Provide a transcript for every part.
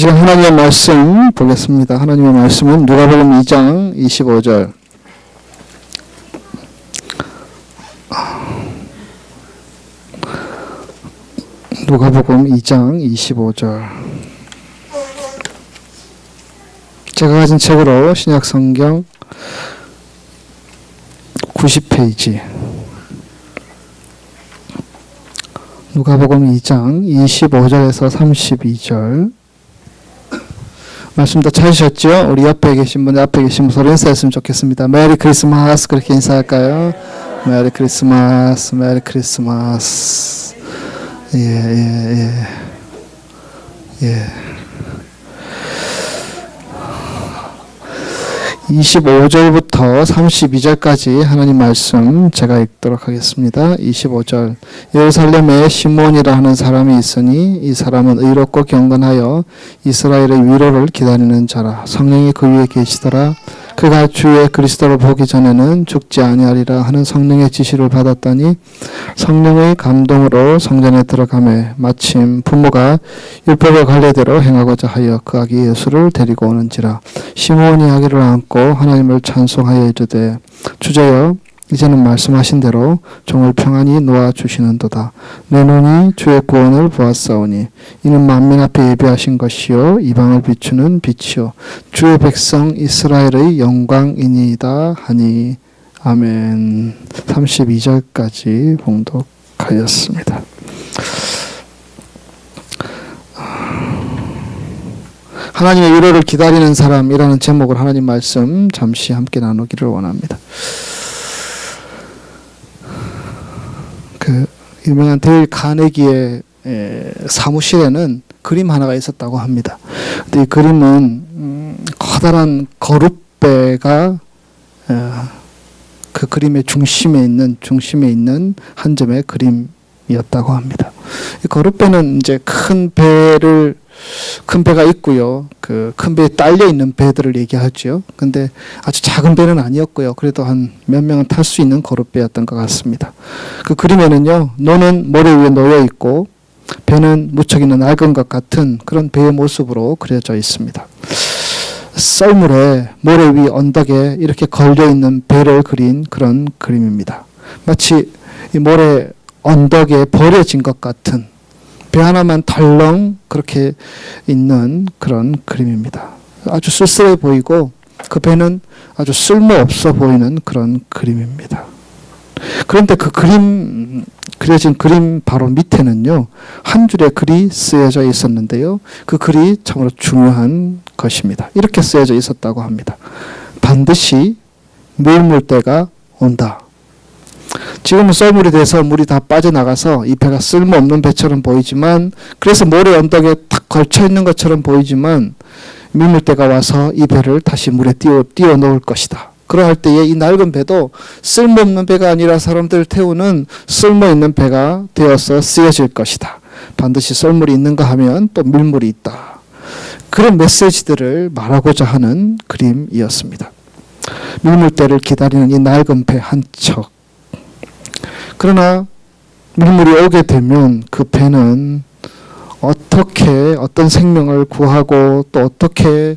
시간 하나님의 말씀 보겠습니다. 하나님의 말씀은 누가복음 2장 25절. 누가복음 2장 25절. 제가 가진 책으로 신약 성경 90페이지. 누가복음 2장 25절에서 32절. 말씀 다 찾으셨죠? 우리 옆에 계신 분, 앞에 계신 분 소리 인사했으면 좋겠습니다. 메리 크리스마스 그렇게 인사할까요? 메리 크리스마스, 메리 크리스마스. 예. 25절부터 32절까지 하나님 말씀 제가 읽도록 하겠습니다. 25절. 예루살렘에 시몬이라 하는 사람이 있으니 이 사람은 의롭고 경건하여 이스라엘의 위로를 기다리는 자라. 성령이 그 위에 계시더라. 그가 주의 그리스도를 보기 전에는 죽지 아니하리라 하는 성령의 지시를 받았더니 성령의 감동으로 성전에 들어가매 마침 부모가 율법의 관례대로 행하고자 하여 그 아기 예수를 데리고 오는지라. 시몬이 아기를 안고 하나님을 찬송하여 이르되 주제여 이제는 말씀하신 대로 종을 평안히 놓아주시는도다. 내 눈이 주의 구원을 보았사오니 이는 만민 앞에 예비하신 것이요 이방을 비추는 빛이요 주의 백성 이스라엘의 영광이니이다 하니. 아멘. 32절까지 봉독하였습니다. 하나님의 위로를 기다리는 사람이라는 제목으로 하나님 말씀 잠시 함께 나누기를 원합니다. 그 유명한 데일 카네기의 사무실에는 그림 하나가 있었다고 합니다. 근데 이 그림은 커다란 거룻배가 그 그림의 중심에 있는 한 점의 그림이었다고 합니다. 이 거룻배는 이제 큰 배가 있고요. 그 큰 배에 딸려 있는 배들을 얘기하죠. 근데 아주 작은 배는 아니었고요. 그래도 한 몇 명은 탈 수 있는 거룻배였던 것 같습니다. 그 그림에는요, 노는 모래 위에 놓여 있고 배는 무척이나 낡은 것 같은 그런 배의 모습으로 그려져 있습니다. 썰물에 모래 위 언덕에 이렇게 걸려 있는 배를 그린 그런 그림입니다. 마치 이 모래 언덕에 버려진 것 같은 배 하나만 덜렁 그렇게 있는 그런 그림입니다. 아주 쓸쓸해 보이고 그 배는 아주 쓸모없어 보이는 그런 그림입니다. 그런데 그 그려진 그림 바로 밑에는요, 한 줄의 글이 쓰여져 있었는데요. 그 글이 참으로 중요한 것입니다. 이렇게 쓰여져 있었다고 합니다. 반드시 밀물 때가 온다. 지금은 썰물이 돼서 물이 다 빠져나가서 이 배가 쓸모없는 배처럼 보이지만, 그래서 모래 언덕에 탁 걸쳐 있는 것처럼 보이지만 밀물때가 와서 이 배를 다시 물에 띄워 놓을 것이다. 그러할 때에 이 낡은 배도 쓸모없는 배가 아니라 사람들을 태우는 쓸모있는 배가 되어서 쓰여질 것이다. 반드시 썰물이 있는가 하면 또 밀물이 있다. 그런 메시지들을 말하고자 하는 그림이었습니다. 밀물때를 기다리는 이 낡은 배 한 척. 그러나 밀물이 오게 되면 그 배는 어떤 생명을 구하고 또 어떻게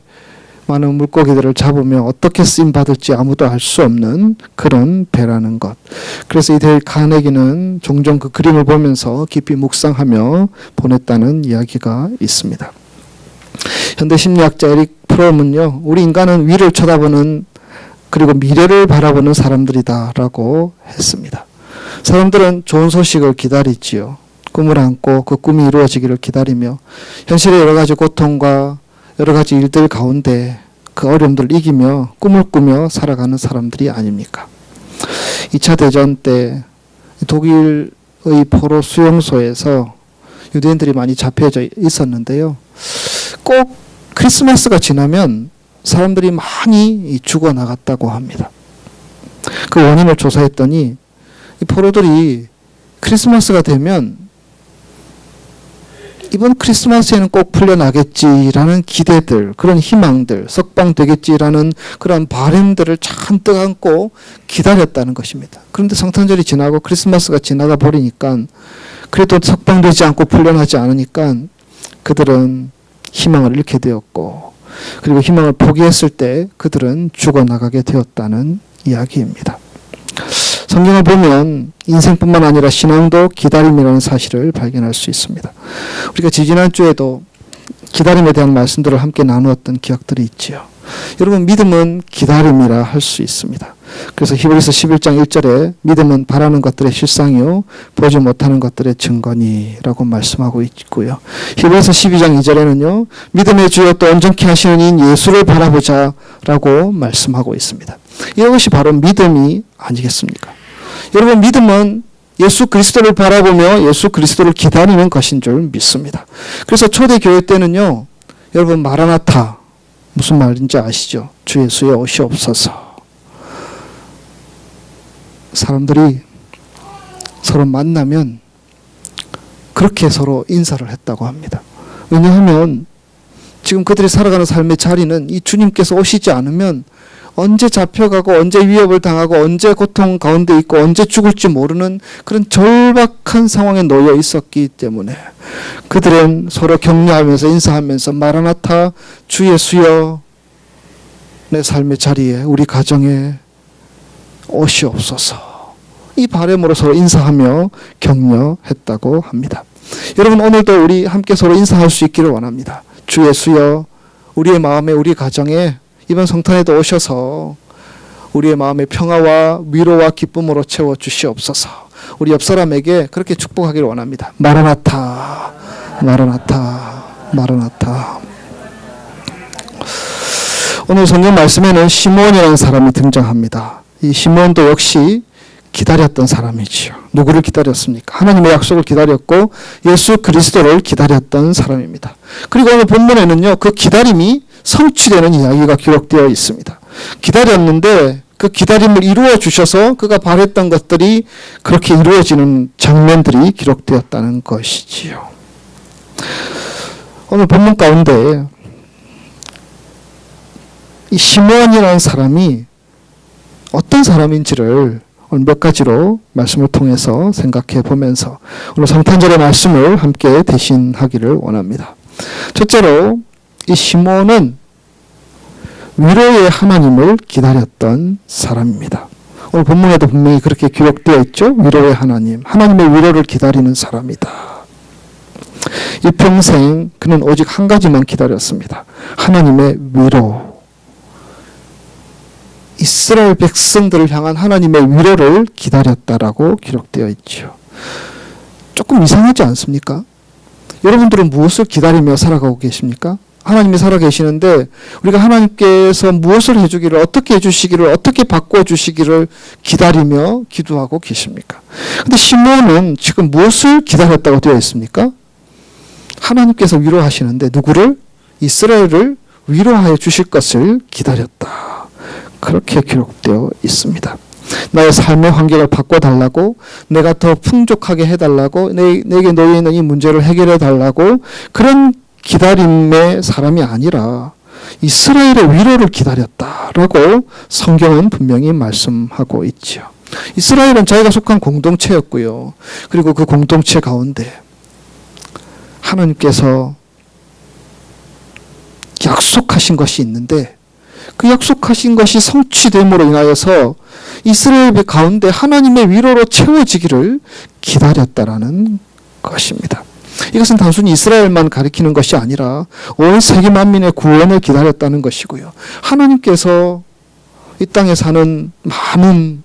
많은 물고기들을 잡으며 어떻게 쓰임받을지 아무도 알 수 없는 그런 배라는 것. 그래서 이 데일 카네기는 종종 그 그림을 보면서 깊이 묵상하며 보냈다는 이야기가 있습니다. 현대 심리학자 에릭 프롬은요, 우리 인간은 위를 쳐다보는 그리고 미래를 바라보는 사람들이다라고 했습니다. 사람들은 좋은 소식을 기다리지요. 꿈을 안고 그 꿈이 이루어지기를 기다리며 현실의 여러 가지 고통과 여러 가지 일들 가운데 그 어려움들을 이기며 꿈을 꾸며 살아가는 사람들이 아닙니까? 2차 대전 때 독일의 포로 수용소에서 유대인들이 많이 잡혀져 있었는데요. 꼭 크리스마스가 지나면 사람들이 많이 죽어나갔다고 합니다. 그 원인을 조사했더니 이 포로들이 크리스마스가 되면 이번 크리스마스에는 꼭 풀려나겠지라는 기대들, 그런 희망들, 석방되겠지라는 그런 바람들을 잔뜩 안고 기다렸다는 것입니다. 그런데 성탄절이 지나고 크리스마스가 지나가 버리니까 그래도 석방되지 않고 풀려나지 않으니까 그들은 희망을 잃게 되었고, 그리고 희망을 포기했을 때 그들은 죽어나가게 되었다는 이야기입니다. 성경을 보면 인생뿐만 아니라 신앙도 기다림이라는 사실을 발견할 수 있습니다. 우리가 지지난주에도 기다림에 대한 말씀들을 함께 나누었던 기억들이 있지요. 여러분, 믿음은 기다림이라 할 수 있습니다. 그래서 히브리서 11장 1절에 믿음은 바라는 것들의 실상이요 보지 못하는 것들의 증거니라고 말씀하고 있고요. 히브리서 12장 2절에는요 믿음의 주여 또 온전케 하시는 이인 예수를 바라보자라고 말씀하고 있습니다. 이것이 바로 믿음이 아니겠습니까? 여러분, 믿음은 예수 그리스도를 바라보며 예수 그리스도를 기다리는 것인 줄 믿습니다. 그래서 초대교회 때는요, 여러분, 마라나타 무슨 말인지 아시죠? 주 예수의 오시옵소서. 사람들이 서로 만나면 그렇게 서로 인사를 했다고 합니다. 왜냐하면 지금 그들이 살아가는 삶의 자리는 이 주님께서 오시지 않으면 언제 잡혀가고 언제 위협을 당하고 언제 고통 가운데 있고 언제 죽을지 모르는 그런 절박한 상황에 놓여 있었기 때문에 그들은 서로 격려하면서 인사하면서 마라나타 주 예수여 내 삶의 자리에 우리 가정에 오시옵소서, 이 바람으로 서로 인사하며 격려했다고 합니다. 여러분, 오늘도 우리 함께 서로 인사할 수 있기를 원합니다. 주 예수여 우리의 마음에 우리 가정에 이번 성탄에도 오셔서 우리의 마음의 평화와 위로와 기쁨으로 채워주시옵소서. 우리 옆 사람에게 그렇게 축복하기를 원합니다. 마라나타, 마라나타, 마라나타. 오늘 성경 말씀에는 시몬이라는 사람이 등장합니다. 이 시몬도 역시 기다렸던 사람이지요. 누구를 기다렸습니까? 하나님의 약속을 기다렸고 예수 그리스도를 기다렸던 사람입니다. 그리고 오늘 본문에는요, 그 기다림이 성취되는 이야기가 기록되어 있습니다. 기다렸는데 그 기다림을 이루어 주셔서 그가 바랬던 것들이 그렇게 이루어지는 장면들이 기록되었다는 것이지요. 오늘 본문 가운데 이 시몬이라는 사람이 어떤 사람인지를 오늘 몇 가지로 말씀을 통해서 생각해 보면서 오늘 성탄절의 말씀을 함께 대신하기를 원합니다. 첫째로 이 시몬은 위로의 하나님을 기다렸던 사람입니다. 오늘 본문에도 분명히 그렇게 기록되어 있죠. 위로의 하나님, 하나님의 위로를 기다리는 사람이다. 일평생 그는 오직 한 가지만 기다렸습니다. 하나님의 위로. 이스라엘 백성들을 향한 하나님의 위로를 기다렸다라고 기록되어 있죠. 조금 이상하지 않습니까? 여러분들은 무엇을 기다리며 살아가고 계십니까? 하나님이 살아계시는데 우리가 하나님께서 무엇을 해주기를, 어떻게 해주시기를, 어떻게 바꿔주시기를 기다리며 기도하고 계십니까? 근데 시몬은 지금 무엇을 기다렸다고 되어 있습니까? 하나님께서 위로하시는데 누구를? 이스라엘을 위로하여 주실 것을 기다렸다. 그렇게 기록되어 있습니다. 나의 삶의 환경을 바꿔달라고, 내가 더 풍족하게 해달라고, 내게 놓여 있는 이 문제를 해결해 달라고, 그런 기다림의 사람이 아니라 이스라엘의 위로를 기다렸다라고 성경은 분명히 말씀하고 있죠. 이스라엘은 자기가 속한 공동체였고요. 그리고 그 공동체 가운데 하나님께서 약속하신 것이 있는데 그 약속하신 것이 성취됨으로 인하여서 이스라엘 가운데 하나님의 위로로 채워지기를 기다렸다라는 것입니다. 이것은 단순히 이스라엘만 가리키는 것이 아니라 온 세계 만민의 구원을 기다렸다는 것이고요. 하나님께서 이 땅에 사는 많은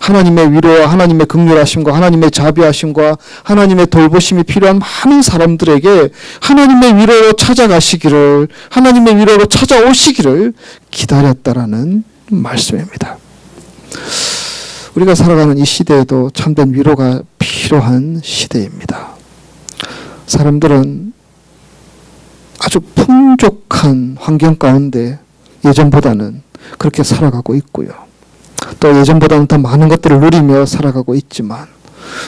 하나님의 위로와 하나님의 긍휼하심과 하나님의 자비하심과 하나님의 돌보심이 필요한 많은 사람들에게 하나님의 위로로 찾아가시기를, 하나님의 위로로 찾아오시기를 기다렸다라는 말씀입니다. 우리가 살아가는 이 시대에도 참된 위로가 필요한 시대입니다. 사람들은 아주 풍족한 환경 가운데 예전보다는 그렇게 살아가고 있고요. 또 예전보다는 더 많은 것들을 누리며 살아가고 있지만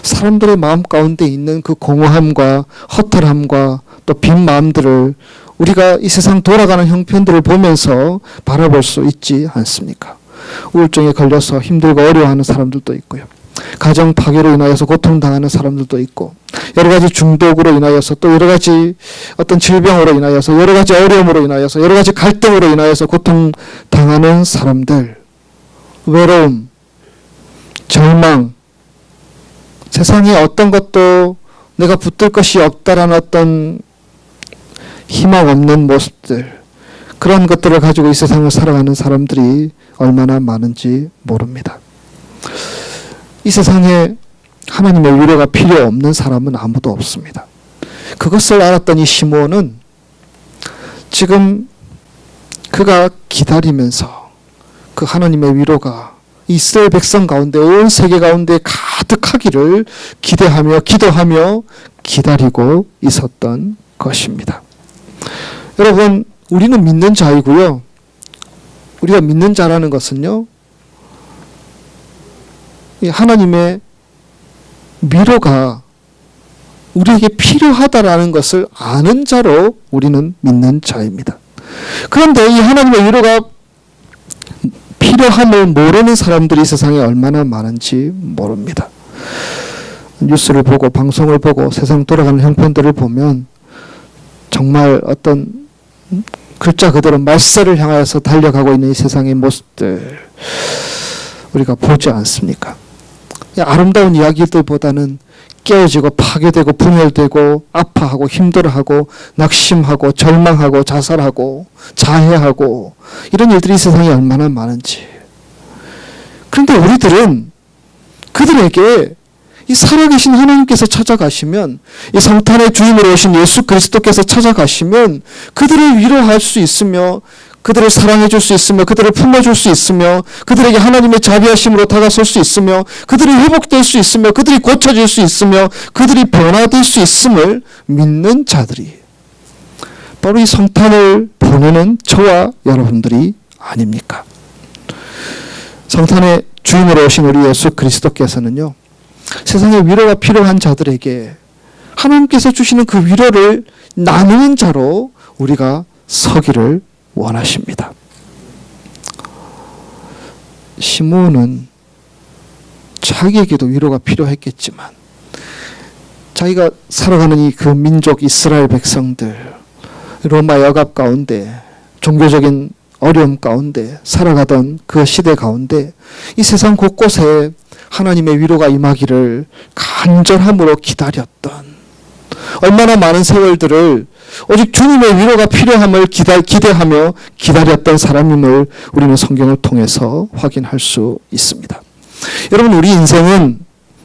사람들의 마음 가운데 있는 그 공허함과 허탈함과 또 빈 마음들을 우리가 이 세상 돌아가는 형편들을 보면서 바라볼 수 있지 않습니까? 우울증에 걸려서 힘들고 어려워하는 사람들도 있고요. 가정 파괴로 인하여서 고통당하는 사람들도 있고, 여러 가지 중독으로 인하여서, 또 여러 가지 어떤 질병으로 인하여서, 여러 가지 어려움으로 인하여서, 여러 가지 갈등으로 인하여서 고통당하는 사람들, 외로움, 절망, 세상에 어떤 것도 내가 붙들 것이 없다라는 어떤 희망 없는 모습들, 그런 것들을 가지고 이 세상을 살아가는 사람들이 얼마나 많은지 모릅니다. 이 세상에 하나님의 위로가 필요 없는 사람은 아무도 없습니다. 그것을 알았던 이 시므온은 지금 그가 기다리면서 그 하나님의 위로가 이스라엘 백성 가운데, 온 세계 가운데 가득하기를 기대하며 기도하며 기다리고 있었던 것입니다. 여러분, 우리는 믿는 자이고요. 우리가 믿는 자라는 것은요, 하나님의 위로가 우리에게 필요하다라는 것을 아는 자로 우리는 믿는 자입니다. 그런데 이 하나님의 위로가 필요함을 모르는 사람들이 세상에 얼마나 많은지 모릅니다. 뉴스를 보고 방송을 보고 세상 돌아가는 형편들을 보면 정말 어떤 글자 그대로 말세를 향하여서 달려가고 있는 이 세상의 모습들 우리가 보지 않습니까? 아름다운 이야기들보다는 깨어지고 파괴되고 분열되고 아파하고 힘들어하고 낙심하고 절망하고 자살하고 자해하고 이런 일들이 이 세상에 얼마나 많은지. 그런데 우리들은 그들에게 이 살아계신 하나님께서 찾아가시면, 이 성탄의 주인으로 오신 예수 그리스도께서 찾아가시면 그들을 위로할 수 있으며, 그들을 사랑해 줄 수 있으며, 그들을 품어줄 수 있으며, 그들에게 하나님의 자비하심으로 다가설 수 있으며, 그들이 회복될 수 있으며, 그들이 고쳐질 수 있으며, 그들이 변화될 수 있음을 믿는 자들이 바로 이 성탄을 보내는 저와 여러분들이 아닙니까? 성탄의 주인으로 오신 우리 예수 그리스도께서는요, 세상에 위로가 필요한 자들에게 하나님께서 주시는 그 위로를 나누는 자로 우리가 서기를 원하십니다. 시므온은 자기에게도 위로가 필요했겠지만, 자기가 살아가는 이 그 민족 이스라엘 백성들, 로마 억압 가운데, 종교적인 어려움 가운데 살아가던 그 시대 가운데 이 세상 곳곳에 하나님의 위로가 임하기를 간절함으로 기다렸던, 얼마나 많은 세월들을 오직 주님의 위로가 필요함을 기대하며 기다렸던 사람임을 우리는 성경을 통해서 확인할 수 있습니다. 여러분, 우리 인생은,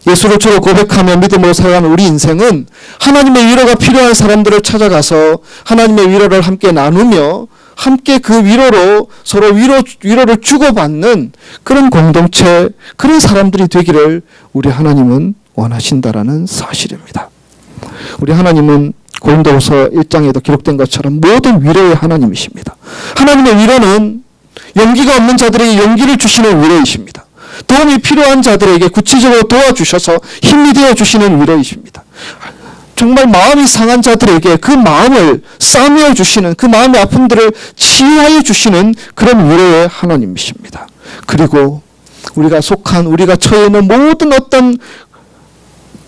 예수를 주로 고백하며 믿음으로 살아가는 우리 인생은 하나님의 위로가 필요한 사람들을 찾아가서 하나님의 위로를 함께 나누며 함께 그 위로로 서로 위로를 주고받는 그런 공동체, 그런 사람들이 되기를 우리 하나님은 원하신다라는 사실입니다. 우리 하나님은 고린도후서 1장에도 기록된 것처럼 모든 위로의 하나님이십니다. 하나님의 위로는 용기가 없는 자들에게 용기를 주시는 위로이십니다. 도움이 필요한 자들에게 구체적으로 도와주셔서 힘이 되어주시는 위로이십니다. 정말 마음이 상한 자들에게 그 마음을 싸매어 주시는, 그 마음의 아픔들을 치유하여 주시는 그런 위로의 하나님이십니다. 그리고 우리가 처해 있는 모든 어떤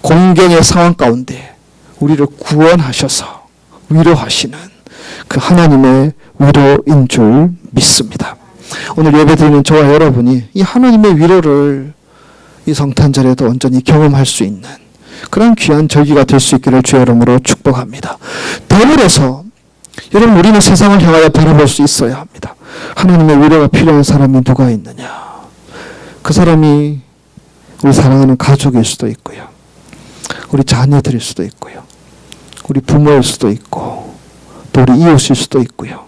공경의 상황 가운데 우리를 구원하셔서 위로하시는 그 하나님의 위로인 줄 믿습니다. 오늘 예배드리는 저와 여러분이 이 하나님의 위로를 이 성탄절에도 온전히 경험할 수 있는 그런 귀한 절기가 될 수 있기를 주의 이름으로 축복합니다. 더불어서 여러분, 우리는 세상을 향하여 바라볼 수 있어야 합니다. 하나님의 위로가 필요한 사람이 누가 있느냐? 그 사람이 우리 사랑하는 가족일 수도 있고요, 우리 자녀들일 수도 있고요, 우리 부모일 수도 있고, 또 우리 이웃일 수도 있고요,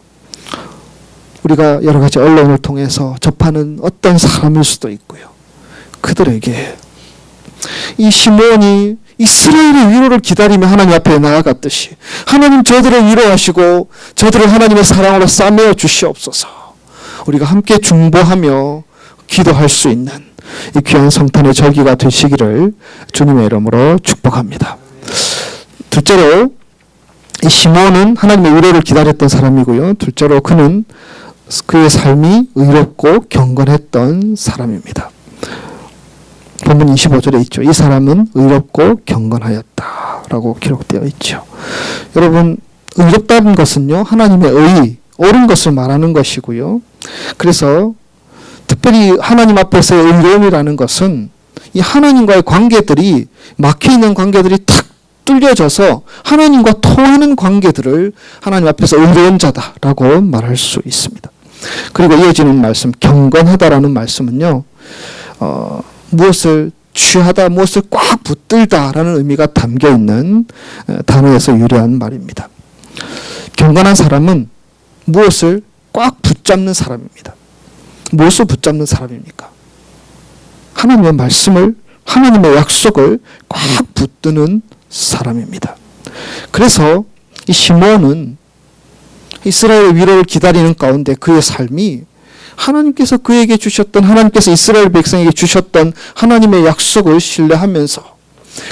우리가 여러 가지 언론을 통해서 접하는 어떤 사람일 수도 있고요. 그들에게 이 시므온이 이스라엘의 위로를 기다리며 하나님 앞에 나아갔듯이 하나님 저들을 위로하시고 저들을 하나님의 사랑으로 싸매어 주시옵소서. 우리가 함께 중보하며 기도할 수 있는 이 귀한 성탄의 절기가 되시기를 주님의 이름으로 축복합니다. 둘째로, 이 시므온은 하나님의 위로를 기다렸던 사람이고요, 둘째로 그는 그의 삶이 의롭고 경건했던 사람입니다. 본문 25절에 있죠. 이 사람은 의롭고 경건하였다라고 기록되어 있죠. 여러분, 의롭다는 것은요, 하나님의 의, 옳은 것을 말하는 것이고요. 그래서 특별히 하나님 앞에서의 의로움이라는 것은 이 하나님과의 관계들이, 막혀있는 관계들이 탁 뚫려져서 하나님과 통하는 관계들을 하나님 앞에서 의로운 자다라고 말할 수 있습니다. 그리고 이어지는 말씀, 경건하다라는 말씀은요, 무엇을 취하다, 무엇을 꽉 붙들다라는 의미가 담겨있는 단어에서 유래한 말입니다. 경건한 사람은 무엇을 꽉 붙잡는 사람입니다. 무엇을 붙잡는 사람입니까? 하나님의 말씀을, 하나님의 약속을 꽉 붙드는 사람입니다. 그래서 이 시므온은 이스라엘의 위로를 기다리는 가운데 그의 삶이 하나님께서 그에게 주셨던, 하나님께서 이스라엘 백성에게 주셨던 하나님의 약속을 신뢰하면서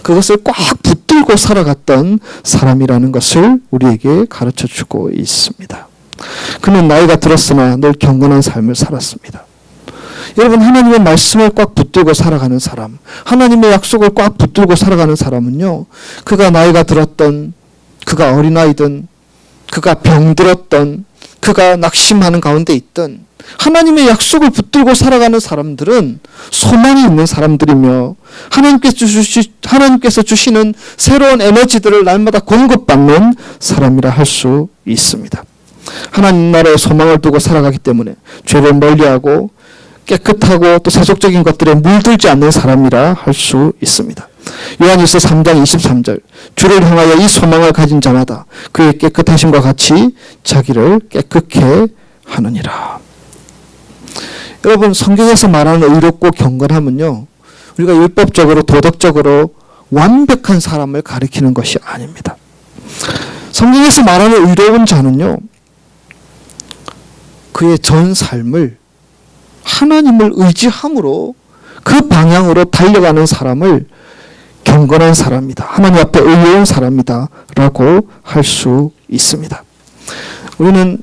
그것을 꽉 붙들고 살아갔던 사람이라는 것을 우리에게 가르쳐주고 있습니다. 그는 나이가 들었으나 늘 경건한 삶을 살았습니다. 여러분, 하나님의 말씀을 꽉 붙들고 살아가는 사람, 하나님의 약속을 꽉 붙들고 살아가는 사람은요, 그가 나이가 들었던, 그가 어린아이든, 그가 병들었던, 그가 낙심하는 가운데 있던 하나님의 약속을 붙들고 살아가는 사람들은 소망이 있는 사람들이며 하나님께서 주시는 새로운 에너지들을 날마다 공급받는 사람이라 할 수 있습니다. 하나님 나라의 소망을 두고 살아가기 때문에 죄를 멀리하고 깨끗하고 또 세속적인 것들에 물들지 않는 사람이라 할 수 있습니다. 요한일서 3장 23절, 주를 향하여 이 소망을 가진 자마다 그의 깨끗하심과 같이 자기를 깨끗게 하느니라. 여러분, 성경에서 말하는 의롭고 경건함은요, 우리가 율법적으로 도덕적으로 완벽한 사람을 가리키는 것이 아닙니다. 성경에서 말하는 의로운 자는요, 그의 전 삶을 하나님을 의지함으로 그 방향으로 달려가는 사람을 경건한 사람이다, 하나님 앞에 의로운 사람이다 라고 할 수 있습니다. 우리는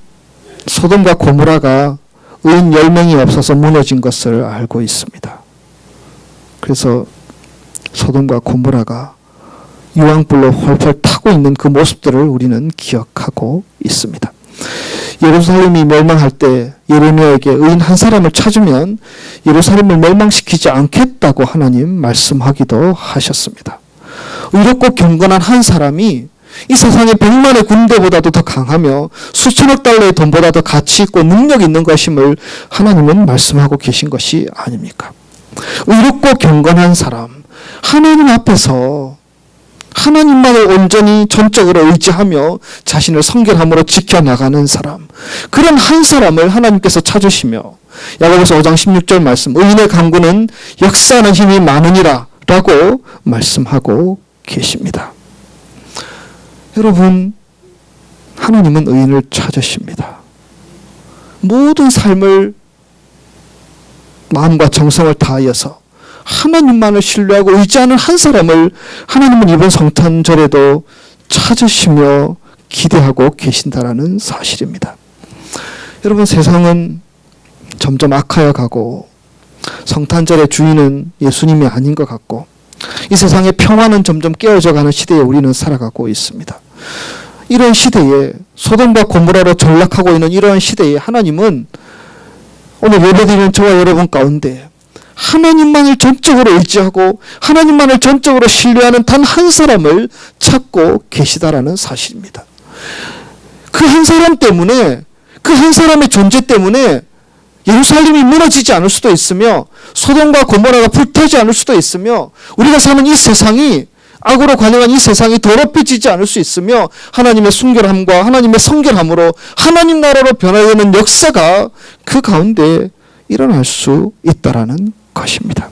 소돔과 고모라가 의인 10명이 없어서 무너진 것을 알고 있습니다. 그래서 소돔과 고모라가 유황불로 펄펄 타고 있는 그 모습들을 우리는 기억하고 있습니다. 예루살렘이 멸망할 때 예레미야에게 의인 한 사람을 찾으면 예루살렘을 멸망시키지 않겠다고 하나님 말씀하기도 하셨습니다. 의롭고 경건한 한 사람이 이 세상의 100만의 군대보다도 더 강하며 수천억 달러의 돈보다 더 가치 있고 능력 있는 것임을 하나님은 말씀하고 계신 것이 아닙니까? 의롭고 경건한 사람, 하나님 앞에서 하나님만을 온전히 전적으로 의지하며 자신을 성결함으로 지켜나가는 사람, 그런 한 사람을 하나님께서 찾으시며 야고보서 5장 16절 말씀, 의인의 강구는 역사하는 힘이 많으니라 라고 말씀하고 계십니다. 여러분, 하나님은 의인을 찾으십니다. 모든 삶을 마음과 정성을 다하여서 하나님만을 신뢰하고 의지하는 한 사람을 하나님은 이번 성탄절에도 찾으시며 기대하고 계신다라는 사실입니다. 여러분, 세상은 점점 악하여 가고 성탄절의 주인은 예수님이 아닌 것 같고 이 세상의 평화는 점점 깨어져 가는 시대에 우리는 살아가고 있습니다. 이런 시대에 소돔과 고모라로 전락하고 있는 이러한 시대에 하나님은 오늘 예배드리는 저와 여러분 가운데 하나님만을 전적으로 의지하고 하나님만을 전적으로 신뢰하는 단 한 사람을 찾고 계시다라는 사실입니다. 그 한 사람 때문에, 그 한 사람의 존재 때문에 예루살렘이 무너지지 않을 수도 있으며 소돔과 고모라가 불타지 않을 수도 있으며 우리가 사는 이 세상이, 악으로 관영한 이 세상이 더럽혀지지 않을 수 있으며 하나님의 순결함과 하나님의 성결함으로 하나님 나라로 변화되는 역사가 그 가운데 일어날 수 있다라는 것입니다.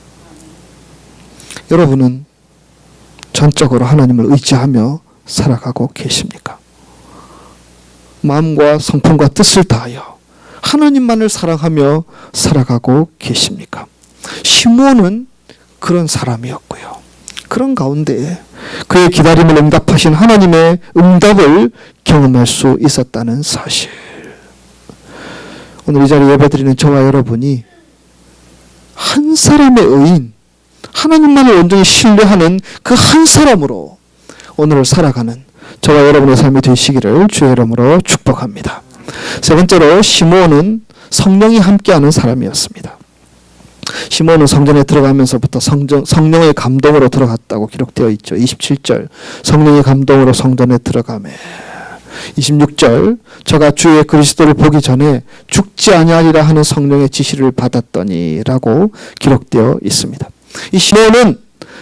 여러분은 전적으로 하나님을 의지하며 살아가고 계십니까? 마음과 성품과 뜻을 다하여 하나님만을 사랑하며 살아가고 계십니까? 시므온은 그런 사람이었고요. 그런 가운데 그의 기다림을 응답하신 하나님의 응답을 경험할 수 있었다는 사실. 오늘 이 자리에 예배드리는 저와 여러분이 한 사람의 의인, 하나님만을 온전히 신뢰하는 그 한 사람으로 오늘을 살아가는 저와 여러분의 삶이 되시기를 주의 이름으로 축복합니다. 세 번째로 시므온은 성령이 함께하는 사람이었습니다. 시므온은 성전에 들어가면서부터 성령의 감동으로 들어갔다고 기록되어 있죠. 27절 성령의 감동으로 성전에 들어가매. 26절 저가 주의 그리스도를 보기 전에 죽지 아니하리라 하는 성령의 지시를 받았더니 라고 기록되어 있습니다. 이 시므온은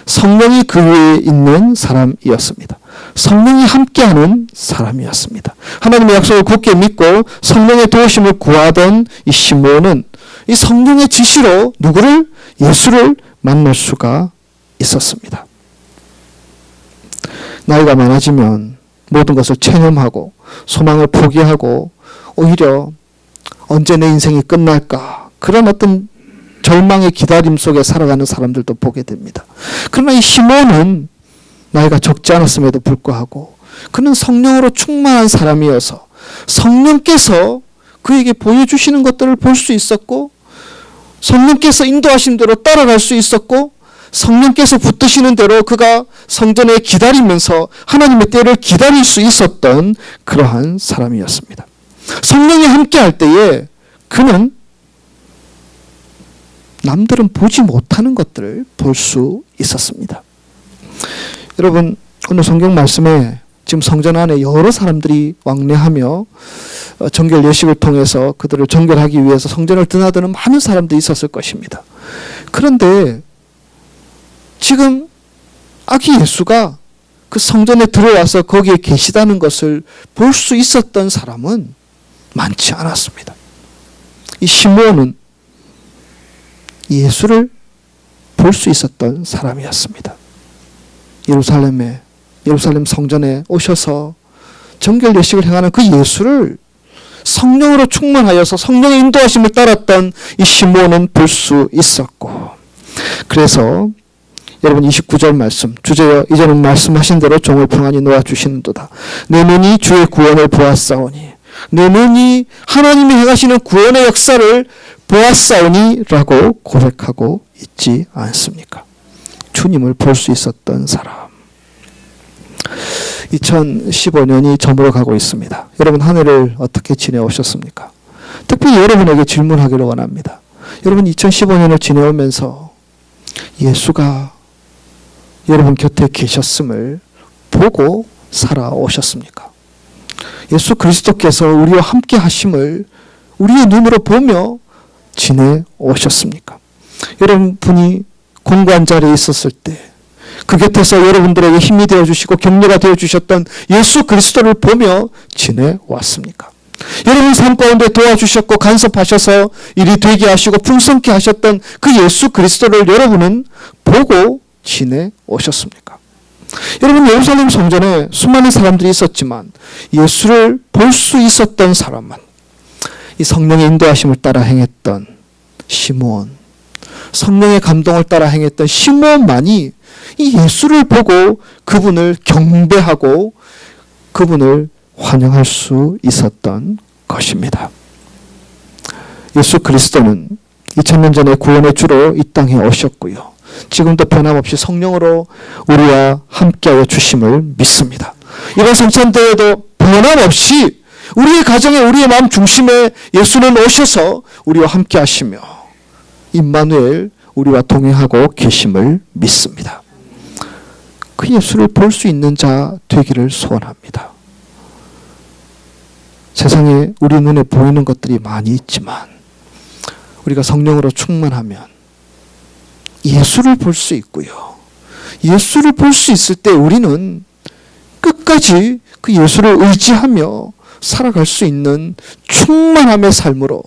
성령이 그 위에 있는 사람이었습니다. 성령이 함께하는 사람이었습니다. 하나님의 약속을 굳게 믿고 성령의 도우심을 구하던 이 시므온은 이 성령의 지시로 누구를? 예수를 만날 수가 있었습니다. 나이가 많아지면 모든 것을 체념하고 소망을 포기하고 오히려 언제 내 인생이 끝날까 그런 어떤 절망의 기다림 속에 살아가는 사람들도 보게 됩니다. 그러나 이 시몬은 나이가 적지 않았음에도 불구하고 그는 성령으로 충만한 사람이어서 성령께서 그에게 보여주시는 것들을 볼 수 있었고 성령께서 인도하신 대로 따라갈 수 있었고 성령께서 붙드시는 대로 그가 성전에 기다리면서 하나님의 때를 기다릴 수 있었던 그러한 사람이었습니다. 성령이 함께할 때에 그는 남들은 보지 못하는 것들을 볼 수 있었습니다. 여러분 오늘 성경 말씀에 지금 성전 안에 여러 사람들이 왕래하며 정결 예식을 통해서 그들을 정결하기 위해서 성전을 드나드는 많은 사람들이 있었을 것입니다. 그런데 지금 아기 예수가 그 성전에 들어와서 거기에 계시다는 것을 볼 수 있었던 사람은 많지 않았습니다. 이 시므온은 예수를 볼 수 있었던 사람이었습니다. 예루살렘 성전에 오셔서 정결 예식을 행하는 그 예수를 성령으로 충만하여서 성령의 인도하심을 따랐던 이 시므온은 볼 수 있었고 그래서 여러분 29절 말씀 주제여 이제는 말씀하신 대로 종을 평안히 놓아주시는도다. 내 눈이 주의 구원을 보았사오니 내 눈이 하나님이 행하시는 구원의 역사를 보았사오니 라고 고백하고 있지 않습니까? 주님을 볼 수 있었던 사람. 2015년이 저물어 가고 있습니다. 여러분 한 해를 어떻게 지내오셨습니까? 특별히 여러분에게 질문하기를 원합니다. 여러분 2015년을 지내오면서 예수가 여러분 곁에 계셨음을 보고 살아오셨습니까? 예수 그리스도께서 우리와 함께 하심을 우리의 눈으로 보며 지내오셨습니까? 여러분이 공고한 자리에 있었을 때 그 곁에서 여러분들에게 힘이 되어주시고 격려가 되어주셨던 예수 그리스도를 보며 지내왔습니까? 여러분 삶 가운데 도와주셨고 간섭하셔서 일이 되게 하시고 풍성케 하셨던 그 예수 그리스도를 여러분은 보고 지내오셨습니까? 여러분 예루살렘 성전에 수많은 사람들이 있었지만 예수를 볼 수 있었던 사람은 이 성령의 인도하심을 따라 행했던 시므온, 성령의 감동을 따라 행했던 시므온만이 이 예수를 보고 그분을 경배하고 그분을 환영할 수 있었던 것입니다. 예수 그리스도는 2000년 전에 구원의 주로 이 땅에 오셨고요. 지금도 변함없이 성령으로 우리와 함께하여 주심을 믿습니다. 이번 성찬대회도 변함없이 우리의 가정에 우리의 마음 중심에 예수는 오셔서 우리와 함께 하시며 임마누엘 우리와 동행하고 계심을 믿습니다. 그 예수를 볼 수 있는 자 되기를 소원합니다. 세상에 우리 눈에 보이는 것들이 많이 있지만 우리가 성령으로 충만하면 예수를 볼 수 있고요. 예수를 볼 수 있을 때 우리는 끝까지 그 예수를 의지하며 살아갈 수 있는 충만함의 삶으로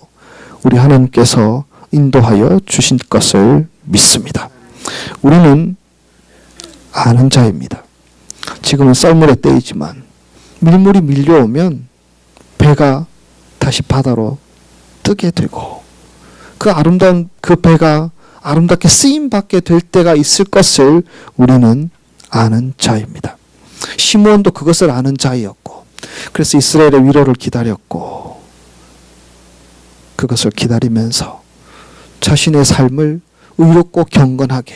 우리 하나님께서 인도하여 주신 것을 믿습니다. 우리는 아는 자입니다. 지금은 썰물의 때이지만 밀물이 밀려오면 배가 다시 바다로 뜨게 되고 그 아름다운 그 배가 아름답게 쓰임받게 될 때가 있을 것을 우리는 아는 자입니다. 시므온도 그것을 아는 자이었고 그래서 이스라엘의 위로를 기다렸고 그것을 기다리면서 자신의 삶을 의롭고 경건하게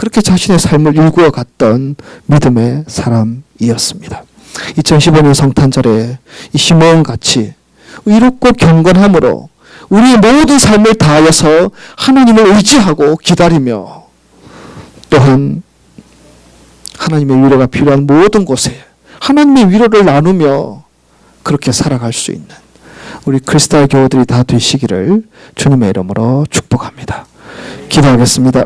그렇게 자신의 삶을 일구어 갔던 믿음의 사람이었습니다. 2015년 성탄절에 이 시몬 같이 의롭고 경건함으로 우리의 모든 삶을 다하여서 하나님을 의지하고 기다리며 또한 하나님의 위로가 필요한 모든 곳에 하나님의 위로를 나누며 그렇게 살아갈 수 있는 우리 그리스도의 교우들이 다 되시기를 주님의 이름으로 축복합니다. 기도하겠습니다.